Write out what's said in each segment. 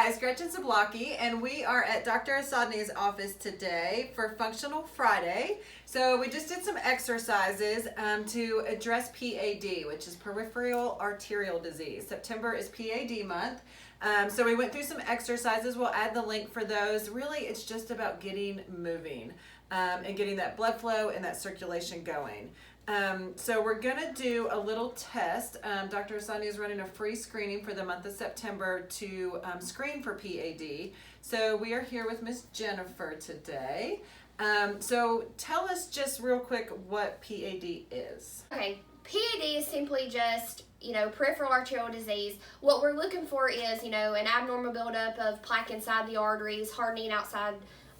guys, Gretchen Zablocki, and we are at Dr. Asadni's office today for Functional Friday. So we just did some exercises to address PAD, which is peripheral arterial disease. September is PAD month. So we went through some exercises. We'll add the link for those. Really, it's just about getting moving and getting that blood flow and that circulation going. So we're going to do a little test. Dr. Asani is running a free screening for the month of September to screen for PAD. So we are here with Miss Jennifer today. So tell us just real quick what PAD is. Okay, PAD is simply just, peripheral arterial disease. What we're looking for is, an abnormal buildup of plaque inside the arteries, hardening outside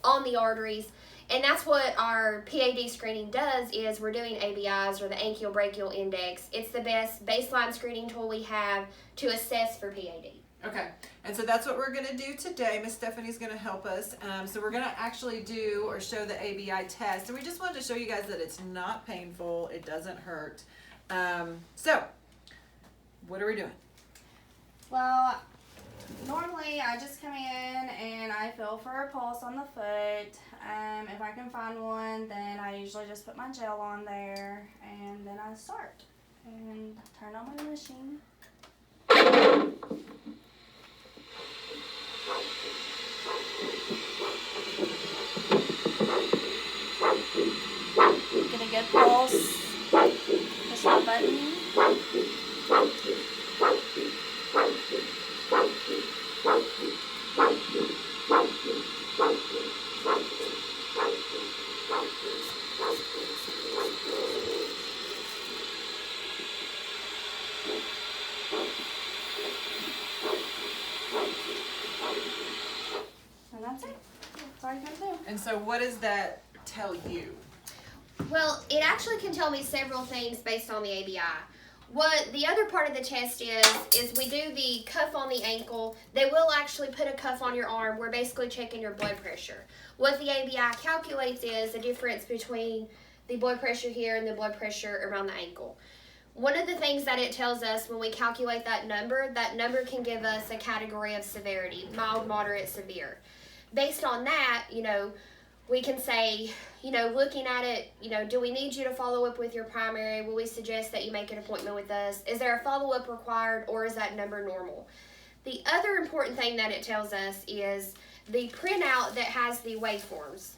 on the arteries. And that's what our PAD screening does, is we're doing ABIs, or the anchiobrachial index. It's the best baseline screening tool we have to assess for PAD. Okay, and so that's what we're going to do today. Miss Stephanie's going to help us. So we're going to actually do or show the ABI test. And we just wanted to show you guys that it's not painful. It doesn't hurt. So what are we doing? Well, normally I just come in and I feel for a pulse on the foot. If I can find one, then I usually just put my gel on there and then I start and turn on my machine. Get a good pulse. Push that button. And that's it. That's all you gotta do. And so what does that tell you? Well, it actually can tell me several things based on the ABI. What the other part of the test is we do the cuff on the ankle. They will actually put a cuff on your arm. We're basically checking your blood pressure. What the ABI calculates is the difference between the blood pressure here and the blood pressure around the ankle. One of the things that it tells us when we calculate that number can give us a category of severity, mild, moderate, severe. Based on that, we can say, looking at it, do we need you to follow up with your primary? Will we suggest that you make an appointment with us? Is there a follow-up required, or is that number normal? The other important thing that it tells us is the printout that has the waveforms.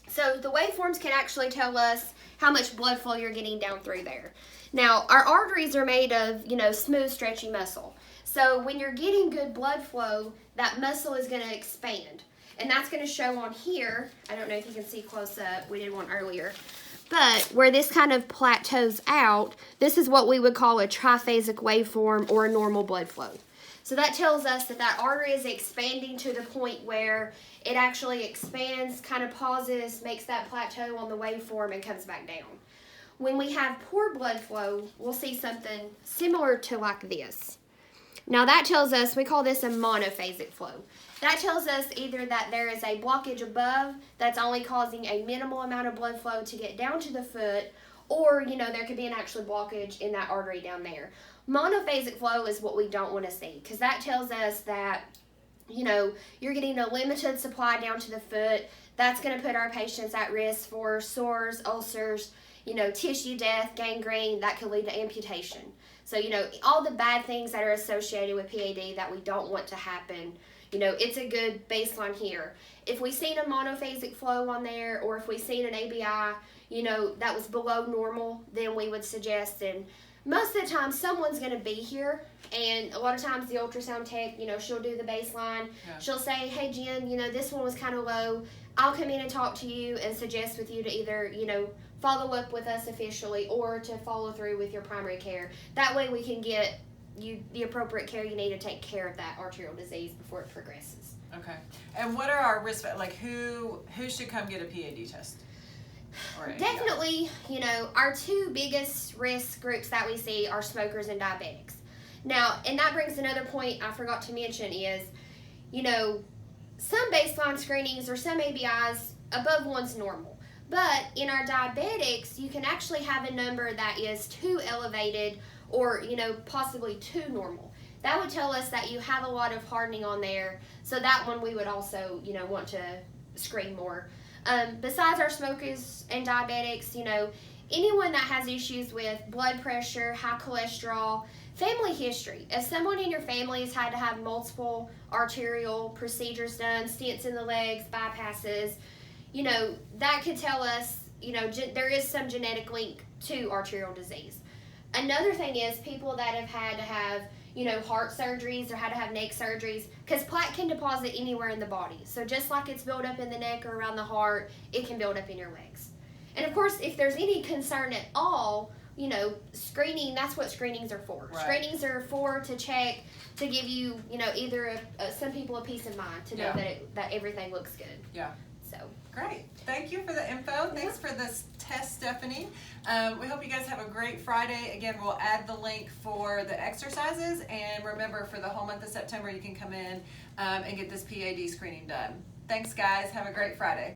So the waveforms can actually tell us how much blood flow you're getting down through there. Now, our arteries are made of, smooth, stretchy muscle. So when you're getting good blood flow, that muscle is going to expand. And that's going to show on here. I don't know if you can see close up. We did one earlier. But where this kind of plateaus out, this is what we would call a triphasic waveform or a normal blood flow. So that tells us that that artery is expanding to the point where it actually expands, kind of pauses, makes that plateau on the waveform, and comes back down. When we have poor blood flow, we'll see something similar to like this. Now that tells us, we call this a monophasic flow. That tells us either that there is a blockage above that's only causing a minimal amount of blood flow to get down to the foot, or, there could be an actual blockage in that artery down there. Monophasic flow is what we don't want to see, because that tells us that, you're getting a limited supply down to the foot. That's going to put our patients at risk for sores, ulcers, tissue death, gangrene. That could lead to amputation. So, all the bad things that are associated with PAD that we don't want to happen. It's a good baseline here. If we seen a monophasic flow on there, or if we seen an ABI, that was below normal, then we would suggest, and most of the time someone's going to be here, and a lot of times the ultrasound tech, she'll do the baseline. Yeah. She'll say, hey, Jen, this one was kind of low. I'll come in and talk to you and suggest with you to either, follow up with us officially or to follow through with your primary care. That way we can get you the appropriate care you need to take care of that arterial disease before it progresses. Okay. And what are our risk factors? Like who should come get a PAD test? Definitely, our two biggest risk groups that we see are smokers and diabetics. Now, and that brings another point I forgot to mention is, some baseline screenings or some ABIs above one's normal. But in our diabetics, you can actually have a number that is too elevated or, possibly too normal. that would tell us that you have a lot of hardening on there. So that one we would also, want to screen more. Besides our smokers and diabetics, anyone that has issues with blood pressure, high cholesterol, family history. If someone in your family has had to have multiple arterial procedures done, stents in the legs, bypasses, that could tell us, there is some genetic link to arterial disease. Another thing is people that have had to have, heart surgeries or had to have neck surgeries, because plaque can deposit anywhere in the body. So just like it's built up in the neck or around the heart, it can build up in your legs. And of course, if there's any concern at all, screening, that's what screenings are for. Right. Screenings are for to check, to give you, either some people a peace of mind to know that everything looks good. Yeah. So. Great. Thank you for the info. Thanks for this test, Stephanie. We hope you guys have a great Friday. Again, we'll add the link for the exercises. And remember, for the whole month of September, you can come in and get this PAD screening done. Thanks, guys. Have a great Friday.